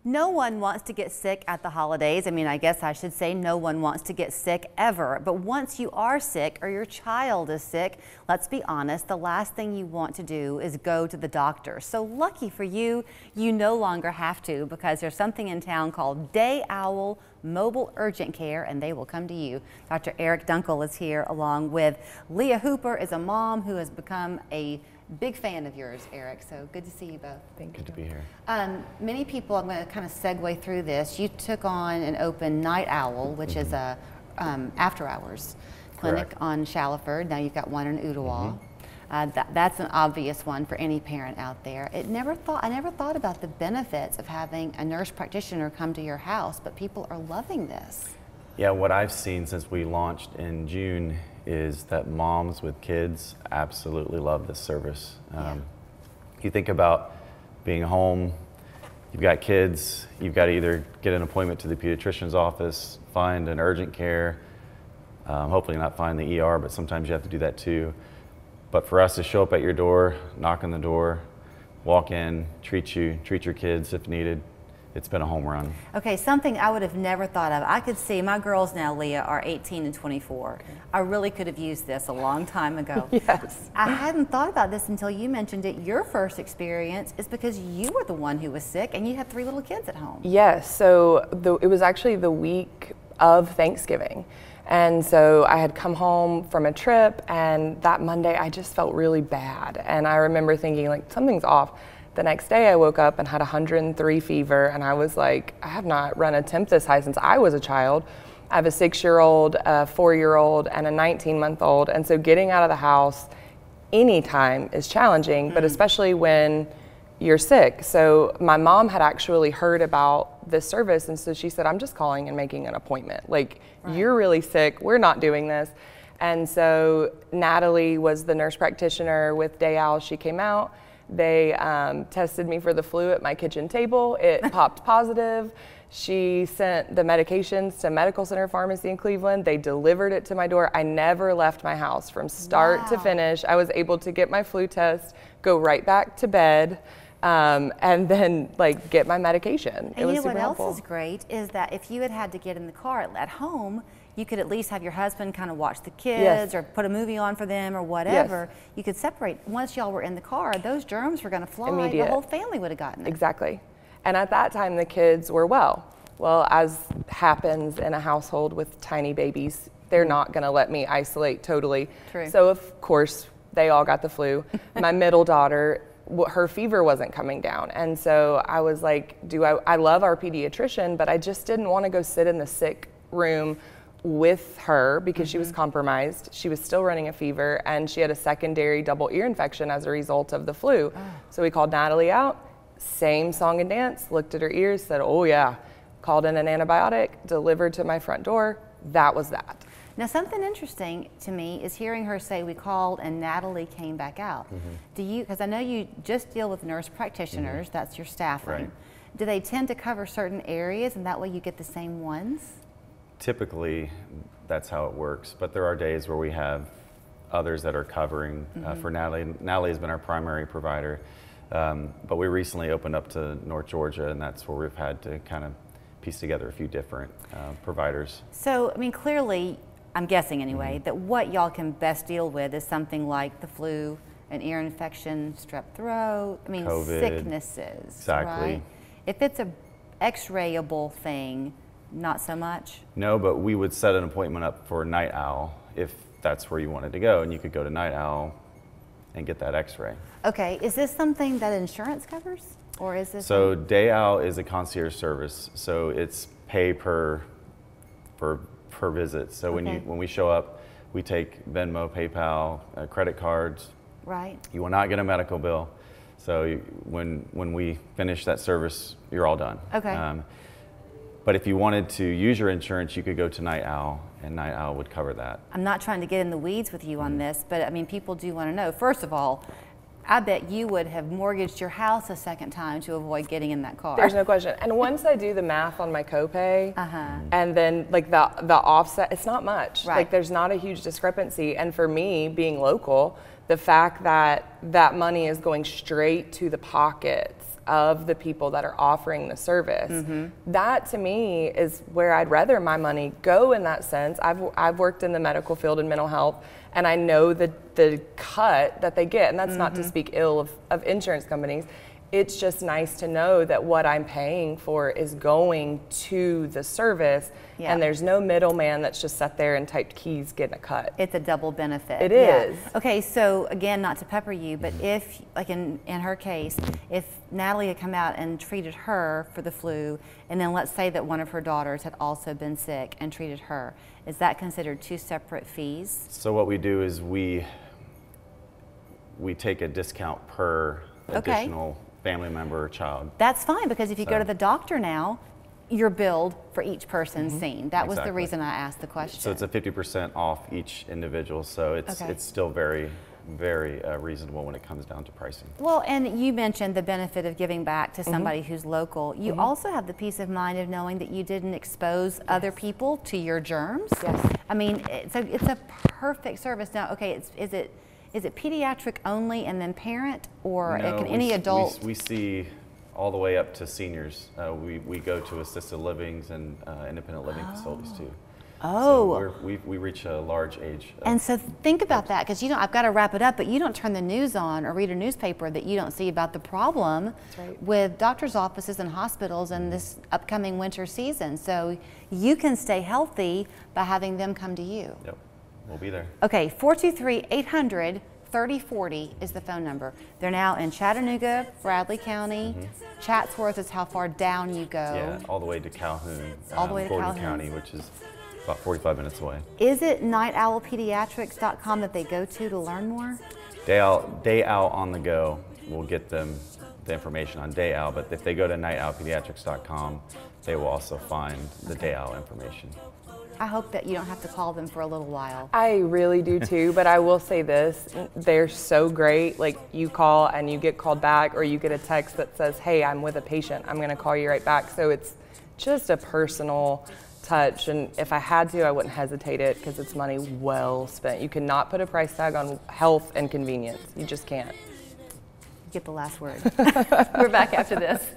No one wants to get sick at the holidays. I mean, I guess I should say no one wants to get sick ever. But once you are sick or your child is sick, let's be honest, the last thing you want to do is go to the doctor. So lucky for you, you no longer have to, because there's something in town called Day Owl Mobile Urgent Care, and they will come to you. Dr. Eric Dunkel is here, along with Leah Hooper, is a mom who has become a big fan of yours, Eric, so good to see you both. Thank you. Good to be here. Many people, I'm going to kind of segue through this. You took on and opened Night Owl, which is a after-hours clinic on Shallowford. Now you've got one in Ooltewah. That's an obvious one for any parent out there. I never thought about the benefits of having a nurse practitioner come to your house, but people are loving this. Yeah, what I've seen since we launched in June is that moms with kids absolutely love this service. You think about being home, you've got kids, you've got to either get an appointment to the pediatrician's office, find an urgent care, hopefully not find the ER, but sometimes you have to do that too. But for us to show up at your door, knock on the door, walk in, treat your kids if needed, it's been a home run. Okay, something I would have never thought of. I could see, my girls now, Leah, are 18 and 24. I really could have used this a long time ago. Yes. I hadn't thought about this until you mentioned it. Your first experience is because you were the one who was sick and you had 3 little kids at home. Yes, so it was actually the week of Thanksgiving. And so I had come home from a trip, and that Monday I just felt really bad. And I remember thinking, like, something's off. The next day I woke up and had 103 fever, and I was like, I have not run a temp this high since I was a child. I have a 6-year-old, a 4-year-old, and a 19-month-old, and so getting out of the house anytime is challenging, but especially when you're sick. So my mom had actually heard about this service, and so she said, I'm just calling and making an appointment. Like, you're really sick, we're not doing this. And so Natalie was the nurse practitioner with Day Owl. She came out. They tested me for the flu at my kitchen table. It popped positive. She sent the medications to Medical Center Pharmacy in Cleveland. They delivered it to my door. I never left my house from start to finish. I was able to get my flu test, go right back to bed, and then like get my medication. And you know what else is great is that if you had to get in the car at home, you could at least have your husband kind of watch the kids or put a movie on for them or whatever. You could separate. Once y'all were in the car, those germs were going to fly. The whole family would have gotten it. Exactly. And at that time, the kids were well. Well, as happens in a household with tiny babies, they're not going to let me isolate totally. True. So of course, they all got the flu. My middle daughter, her fever wasn't coming down. And so I was like, I love our pediatrician, but I just didn't want to go sit in the sick room with her because she was compromised. She was still running a fever, and she had a secondary double ear infection as a result of the flu. So we called Natalie out, same song and dance, looked at her ears, said, oh yeah, called in an antibiotic, delivered to my front door. That was that. Now, something interesting to me is hearing her say we called and Natalie came back out. Do you, because I know you just deal with nurse practitioners, that's your staffing. Right. Do they tend to cover certain areas and that way you get the same ones? Typically, that's how it works, but there are days where we have others that are covering for Natalie. Natalie has been our primary provider, but we recently opened up to North Georgia, and that's where we've had to kind of piece together a few different providers. So, I mean, clearly, I'm guessing anyway, that what y'all can best deal with is something like the flu, an ear infection, strep throat, I mean, COVID, sicknesses, exactly. right? If it's a x-rayable thing, not so much? No, but we would set an appointment up for Night Owl if that's where you wanted to go, and you could go to Night Owl and get that x-ray. Okay, is this something that insurance covers? Or is this? So Day Owl is a concierge service, so it's pay per visit. So when we show up, we take Venmo, PayPal, credit cards. Right. You will not get a medical bill. So when we finish that service, you're all done. Okay. But if you wanted to use your insurance, you could go to Night Owl, and Night Owl would cover that. I'm not trying to get in the weeds with you on this, but I mean, people do want to know. First of all, I bet you would have mortgaged your house a second time to avoid getting in that car. There's no question. And once I do the math on my copay, and then like the offset, it's not much. Right. Like there's not a huge discrepancy. And for me, being local, the fact that that money is going straight to the pockets of the people that are offering the service. That to me is where I'd rather my money go in that sense. I've worked in the medical field and mental health, and I know the cut that they get, and that's not to speak ill of insurance companies. It's just nice to know that what I'm paying for is going to the service, and there's no middleman that's just sat there and typed keys getting a cut. It's a double benefit. It is. Okay, so again, not to pepper you, but if, like in her case, if Natalie had come out and treated her for the flu, and then let's say that one of her daughters had also been sick and treated her, is that considered two separate fees? So what we do is we take a discount per additional family member or child. That's fine, because if you go to the doctor now, you're billed for each person seen. That was the reason I asked the question. So it's a 50% off each individual. So it's still very, very reasonable when it comes down to pricing. Well, and you mentioned the benefit of giving back to somebody who's local. You also have the peace of mind of knowing that you didn't expose other people to your germs. Yes. I mean, it's a perfect service. Now, okay, is it pediatric only and then parent, or No, can any adult? We see all the way up to seniors. We go to assisted livings and independent living facilities too. Oh. So we reach a large age. And so think about that, because I've got to wrap it up, but you don't turn the news on or read a newspaper that you don't see about the problem with doctors' offices and hospitals in this upcoming winter season. So you can stay healthy by having them come to you. Yep, we'll be there. Okay, 423-800-3040 is the phone number. They're now in Chattanooga, Bradley County. Chatsworth is how far down you go. Yeah, all the way to Calhoun, All the way to Gordon Calhoun. County, which is about 45 minutes away. Is it nightowlpediatrics.com that they go to learn more? Day Owl on the go will get them the information on Day Owl, but if they go to nightowlpediatrics.com, they will also find the Day Owl information. I hope that you don't have to call them for a little while. I really do too, but I will say this, they're so great. Like, you call and you get called back, or you get a text that says, hey, I'm with a patient, I'm gonna call you right back. So it's just a personal touch, and if I had to, I wouldn't hesitate it, because it's money well spent. You cannot put a price tag on health and convenience. You just can't. Get the last word. We're back after this.